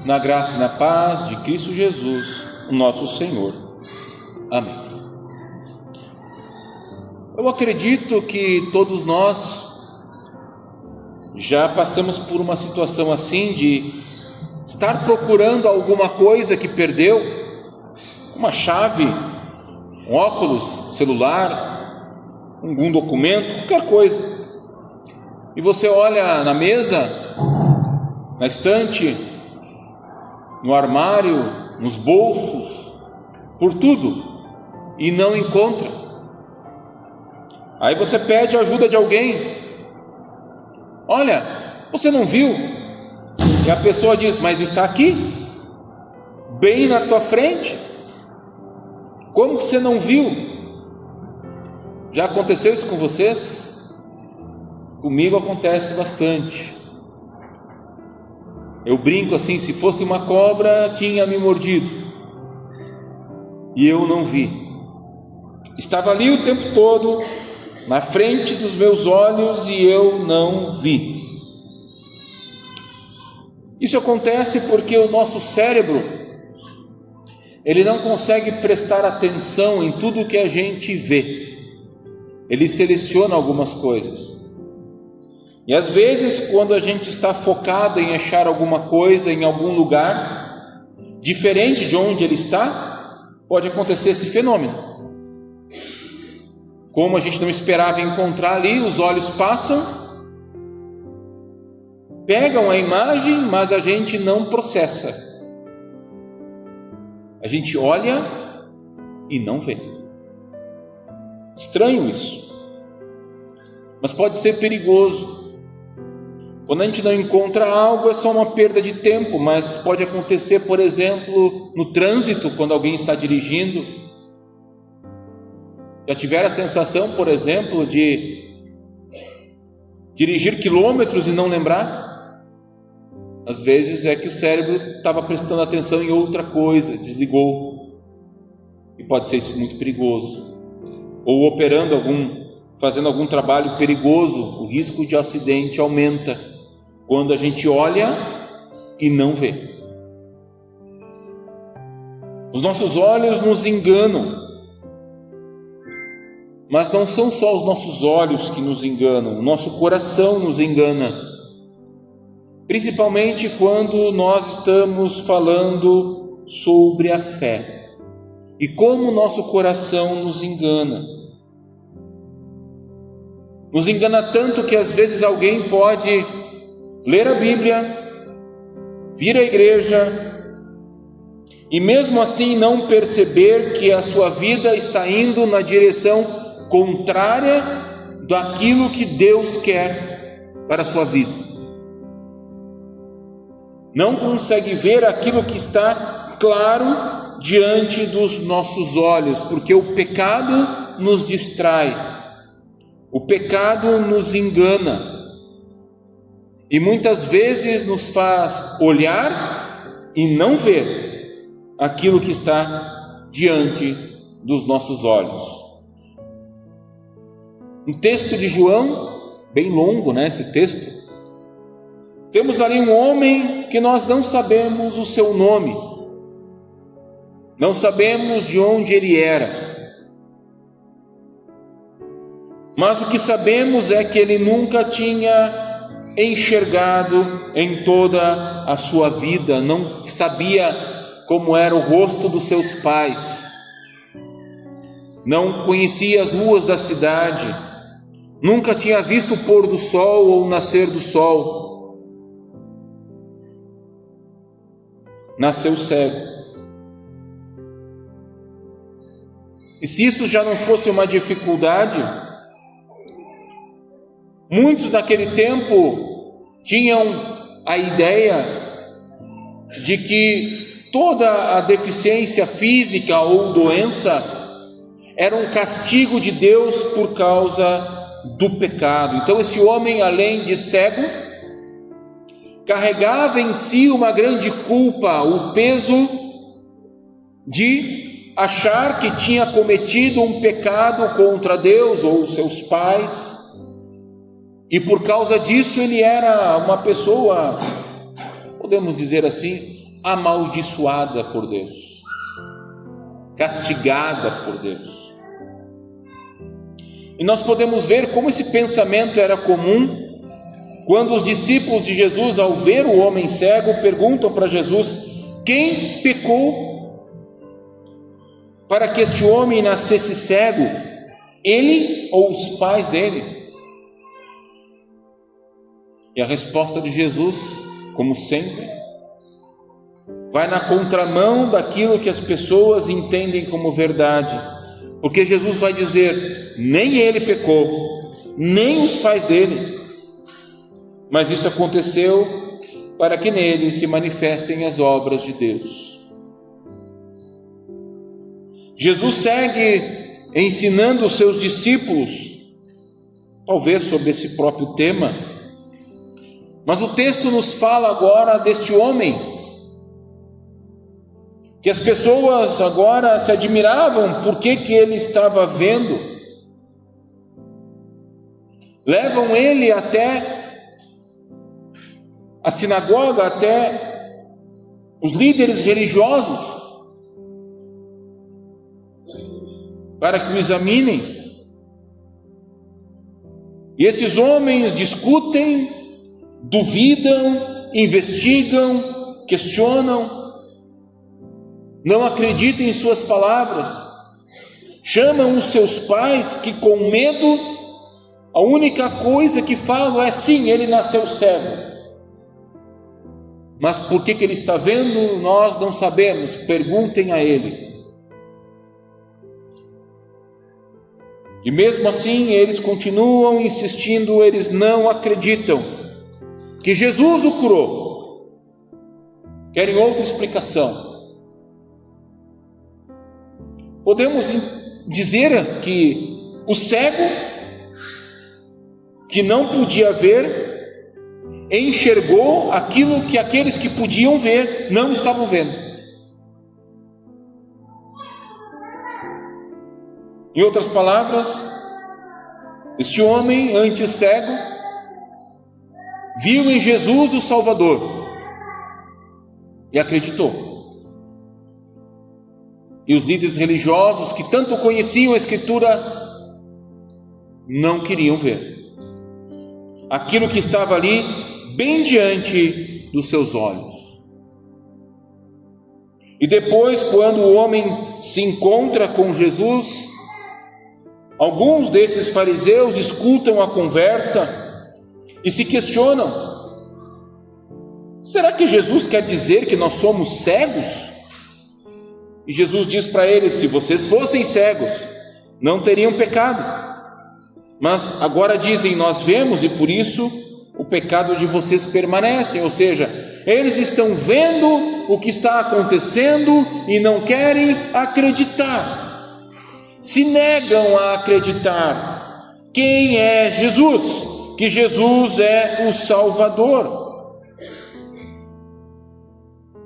na graça e na paz de Cristo Jesus, o nosso Senhor. Amém. Eu acredito que todos nós já passamos por uma situação assim de estar procurando alguma coisa que perdeu, uma chave, um óculos, celular, algum documento, qualquer coisa. E você olha na mesa, na estante, no armário, nos bolsos, por tudo, e não encontra. Aí você pede a ajuda de alguém. Olha, você não viu? E a pessoa diz, mas está aqui, bem na tua frente. Como que você não viu? Já aconteceu isso com vocês? Comigo acontece bastante. Eu brinco assim, se fosse uma cobra, tinha me mordido. E eu não vi. Estava ali o tempo todo, na frente dos meus olhos, e eu não vi. Isso acontece porque o nosso cérebro, ele não consegue prestar atenção em tudo que a gente vê. Ele seleciona algumas coisas. E às vezes, quando a gente está focado em achar alguma coisa em algum lugar, diferente de onde ele está, pode acontecer esse fenômeno. Como a gente não esperava encontrar ali, os olhos passam, pegam a imagem, mas a gente não processa. A gente olha e não vê. Estranho isso, mas pode ser perigoso. Quando a gente não encontra algo, é só uma perda de tempo, mas pode acontecer, por exemplo, no trânsito, quando alguém está dirigindo. Já tiveram a sensação, por exemplo, de dirigir quilômetros e não lembrar? Às vezes é que o cérebro estava prestando atenção em outra coisa, desligou. E pode ser isso muito perigoso. Ou fazendo algum trabalho perigoso, o risco de acidente aumenta quando a gente olha e não vê. Os nossos olhos nos enganam, mas não são só os nossos olhos que nos enganam, o nosso coração nos engana, principalmente quando nós estamos falando sobre a fé e como o nosso coração nos engana. Nos engana tanto que às vezes alguém pode ler a Bíblia, vir à igreja e mesmo assim não perceber que a sua vida está indo na direção contrária daquilo que Deus quer para a sua vida. Não consegue ver aquilo que está claro diante dos nossos olhos, porque o pecado nos distrai, o pecado nos engana. E muitas vezes nos faz olhar e não ver aquilo que está diante dos nossos olhos. Um texto de João, bem longo, esse texto. Temos ali um homem que nós não sabemos o seu nome, não sabemos de onde ele era. Mas o que sabemos é que ele nunca tinha enxergado em toda a sua vida, não sabia como era o rosto dos seus pais, não conhecia as ruas da cidade, nunca tinha visto o pôr do sol ou o nascer do sol. Nasceu cego. E se isso já não fosse uma dificuldade, muitos naquele tempo tinham a ideia de que toda a deficiência física ou doença era um castigo de Deus por causa do pecado. Então esse homem, além de cego, carregava em si uma grande culpa, o peso de achar que tinha cometido um pecado contra Deus ou seus pais. E por causa disso ele era uma pessoa, podemos dizer assim, amaldiçoada por Deus, castigada por Deus. E nós podemos ver como esse pensamento era comum quando os discípulos de Jesus, ao ver o homem cego, perguntam para Jesus: quem pecou para que este homem nascesse cego, ele ou os pais dele? E a resposta de Jesus, como sempre, vai na contramão daquilo que as pessoas entendem como verdade, porque Jesus vai dizer: nem ele pecou, nem os pais dele, mas isso aconteceu para que nele se manifestem as obras de Deus. Jesus segue ensinando os seus discípulos, talvez sobre esse próprio tema, mas o texto nos fala agora deste homem, que as pessoas agora se admiravam por que ele estava vendo, levam ele até a sinagoga, até os líderes religiosos, para que o examinem. E esses homens discutem, duvidam, investigam, questionam, não acreditam em suas palavras, chamam os seus pais que, com medo, a única coisa que falam é: sim, ele nasceu cego. Mas por que ele está vendo, nós não sabemos, perguntem a ele. E mesmo assim eles continuam insistindo, eles não acreditam que Jesus o curou, querem outra explicação. Podemos dizer que o cego, que não podia ver, enxergou aquilo que aqueles que podiam ver não estavam vendo. Em outras palavras, este homem, antes cego, viu em Jesus o Salvador e acreditou. E os líderes religiosos, que tanto conheciam a Escritura, não queriam ver aquilo que estava ali bem diante dos seus olhos. E depois, quando o homem se encontra com Jesus, alguns desses fariseus escutam a conversa e se questionam: será que Jesus quer dizer que nós somos cegos? E Jesus diz para eles: se vocês fossem cegos, não teriam pecado, mas agora dizem: nós vemos e por isso o pecado de vocês permanece. Ou seja, eles estão vendo o que está acontecendo e não querem acreditar, se negam a acreditar quem é Jesus, que Jesus é o Salvador.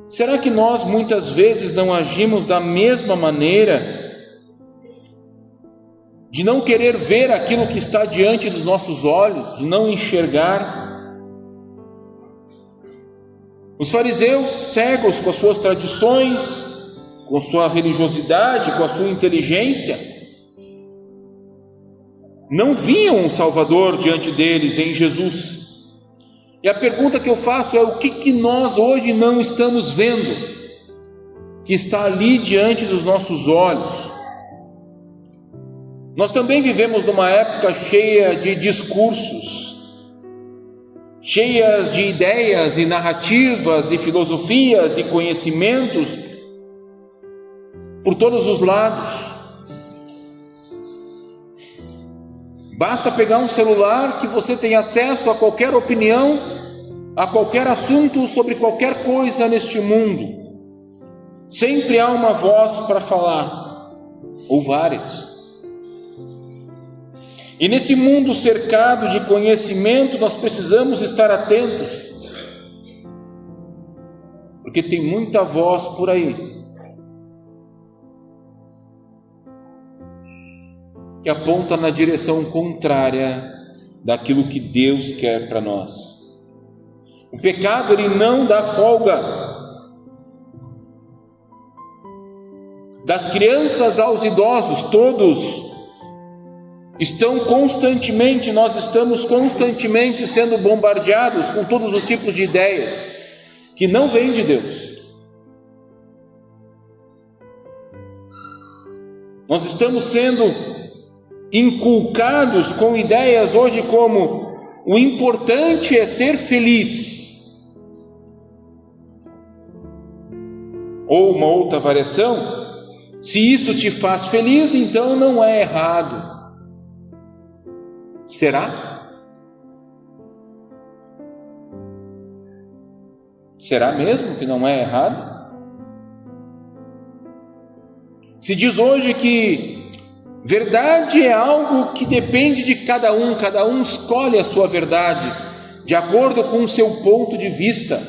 Será que nós muitas vezes não agimos da mesma maneira, de não querer ver aquilo que está diante dos nossos olhos, de não enxergar? Os fariseus, cegos com as suas tradições, com sua religiosidade, com a sua inteligência, não viam um Salvador diante deles em Jesus. E a pergunta que eu faço é: o que nós hoje não estamos vendo, que está ali diante dos nossos olhos? Nós também vivemos numa época cheia de discursos, cheias de ideias e narrativas e filosofias e conhecimentos por todos os lados. Basta pegar um celular que você tem acesso a qualquer opinião, a qualquer assunto sobre qualquer coisa neste mundo. Sempre há uma voz para falar, ou várias. E nesse mundo cercado de conhecimento, nós precisamos estar atentos, porque tem muita voz por aí que aponta na direção contrária daquilo que Deus quer para nós. O pecado, ele não dá folga, das crianças aos idosos, todos nós estamos constantemente sendo bombardeados com todos os tipos de ideias que não vêm de Deus. Nós estamos sendo inculcados com ideias hoje como: o importante é ser feliz. Ou uma outra variação: se isso te faz feliz, então não é errado. Será? Será mesmo que não é errado? Se diz hoje que verdade é algo que depende de cada um escolhe a sua verdade, de acordo com o seu ponto de vista.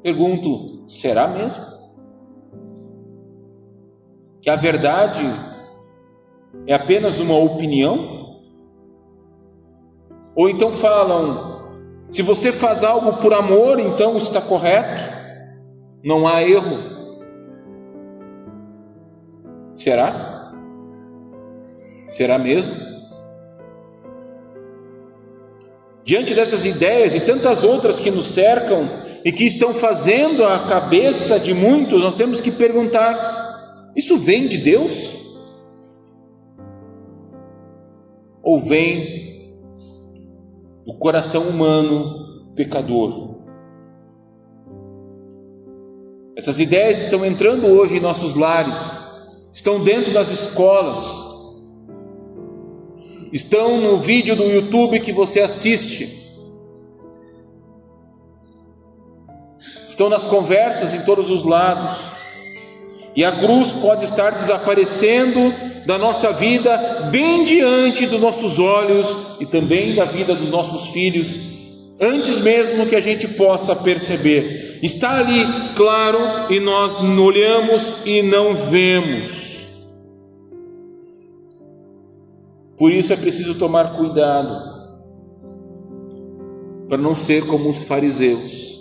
Pergunto, será mesmo? Que a verdade é apenas uma opinião? Ou então falam, se você faz algo por amor, então está correto, não há erro. Será? Será mesmo? Diante dessas ideias e tantas outras que nos cercam e que estão fazendo a cabeça de muitos, nós temos que perguntar: isso vem de Deus? Ou vem do coração humano pecador? Essas ideias estão entrando hoje em nossos lares, estão dentro das escolas, estão no vídeo do YouTube que você assiste, estão nas conversas em todos os lados, e a cruz pode estar desaparecendo da nossa vida bem diante dos nossos olhos e também da vida dos nossos filhos, antes mesmo que a gente possa perceber. Está ali, claro, e nós olhamos e não vemos. Por isso é preciso tomar cuidado para não ser como os fariseus.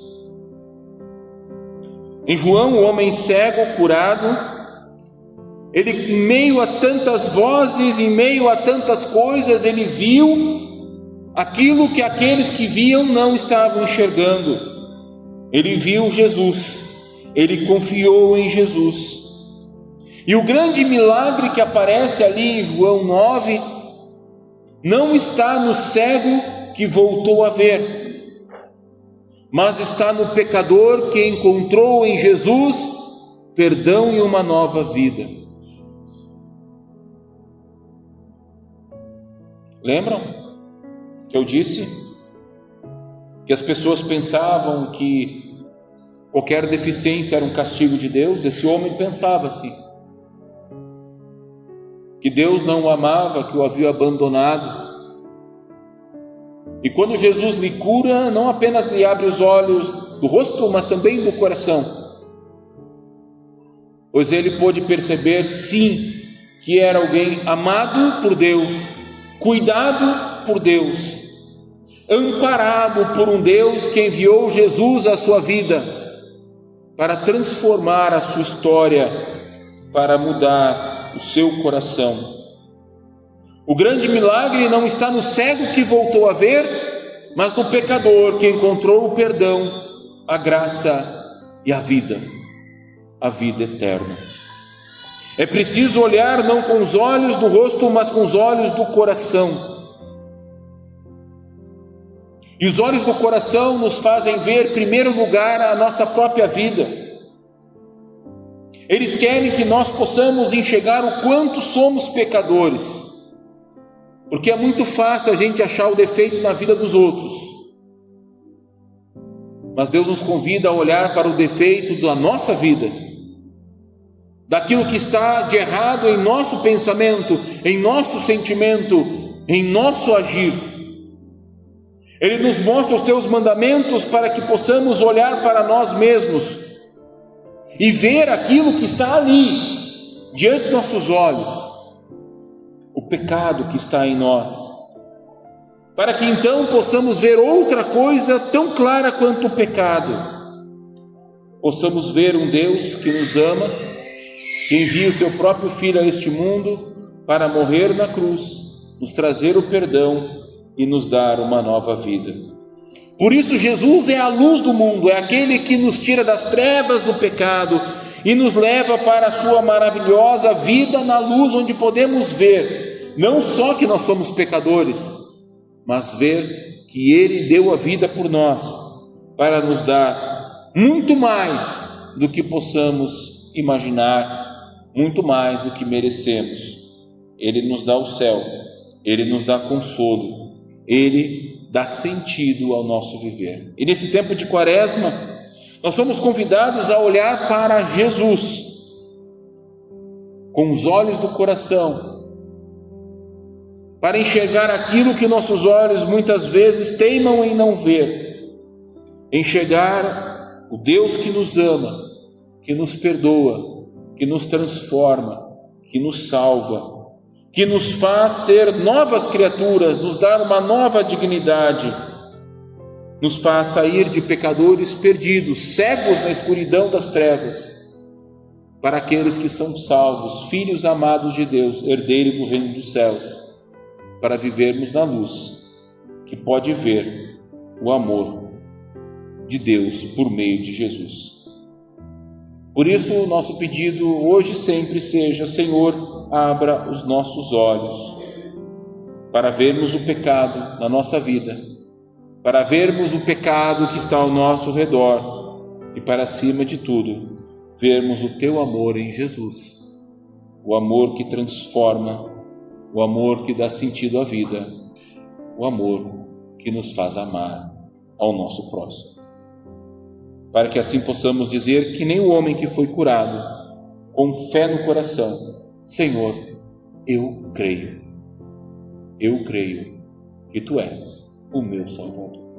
Em João, o homem cego curado, ele, em meio a tantas vozes, em meio a tantas coisas, ele viu aquilo que aqueles que viam não estavam enxergando. Ele viu Jesus, ele confiou em Jesus. E o grande milagre que aparece ali em João 9 não está no cego que voltou a ver, mas está no pecador que encontrou em Jesus perdão e uma nova vida. Lembram que eu disse que as pessoas pensavam que qualquer deficiência era um castigo de Deus? Esse homem pensava assim, que Deus não o amava, que o havia abandonado. E quando Jesus lhe cura, não apenas lhe abre os olhos do rosto, mas também do coração, pois ele pôde perceber, sim, que era alguém amado por Deus, cuidado por Deus, amparado por um Deus que enviou Jesus à sua vida para transformar a sua história, para mudar o seu coração. O grande milagre não está no cego que voltou a ver, mas no pecador que encontrou o perdão, a graça e a vida eterna. É preciso olhar não com os olhos do rosto, mas com os olhos do coração. E os olhos do coração nos fazem ver, em primeiro lugar, a nossa própria vida. Eles querem que nós possamos enxergar o quanto somos pecadores, porque é muito fácil a gente achar o defeito na vida dos outros, mas Deus nos convida a olhar para o defeito da nossa vida, daquilo que está de errado em nosso pensamento, em nosso sentimento, em nosso agir. Ele nos mostra os seus mandamentos para que possamos olhar para nós mesmos e ver aquilo que está ali, diante de nossos olhos, o pecado que está em nós, para que então possamos ver outra coisa tão clara quanto o pecado, possamos ver um Deus que nos ama que envia o seu próprio Filho a este mundo para morrer na cruz, nos trazer o perdão e nos dar uma nova vida. Por isso Jesus é a luz do mundo, é aquele que nos tira das trevas do pecado e nos leva para a sua maravilhosa vida na luz, onde podemos ver, não só que nós somos pecadores, mas ver que Ele deu a vida por nós, para nos dar muito mais do que possamos imaginar, muito mais do que merecemos. Ele nos dá o céu, Ele nos dá consolo, Ele dá sentido ao nosso viver. E nesse tempo de Quaresma, nós somos convidados a olhar para Jesus com os olhos do coração, para enxergar aquilo que nossos olhos muitas vezes teimam em não ver, enxergar o Deus que nos ama, que nos perdoa, que nos transforma, que nos salva, que nos faz ser novas criaturas, nos dar uma nova dignidade, nos faz sair de pecadores perdidos, cegos na escuridão das trevas, para aqueles que são salvos, filhos amados de Deus, herdeiros do reino dos céus, para vivermos na luz, que pode ver o amor de Deus por meio de Jesus. Por isso, o nosso pedido hoje sempre seja: Senhor, abra os nossos olhos para vermos o pecado na nossa vida, para vermos o pecado que está ao nosso redor e, para acima de tudo, vermos o Teu amor em Jesus, o amor que transforma, o amor que dá sentido à vida, o amor que nos faz amar ao nosso próximo. Para que assim possamos dizer que nem o homem que foi curado, com fé no coração: Senhor, eu creio que Tu és o meu Salvador.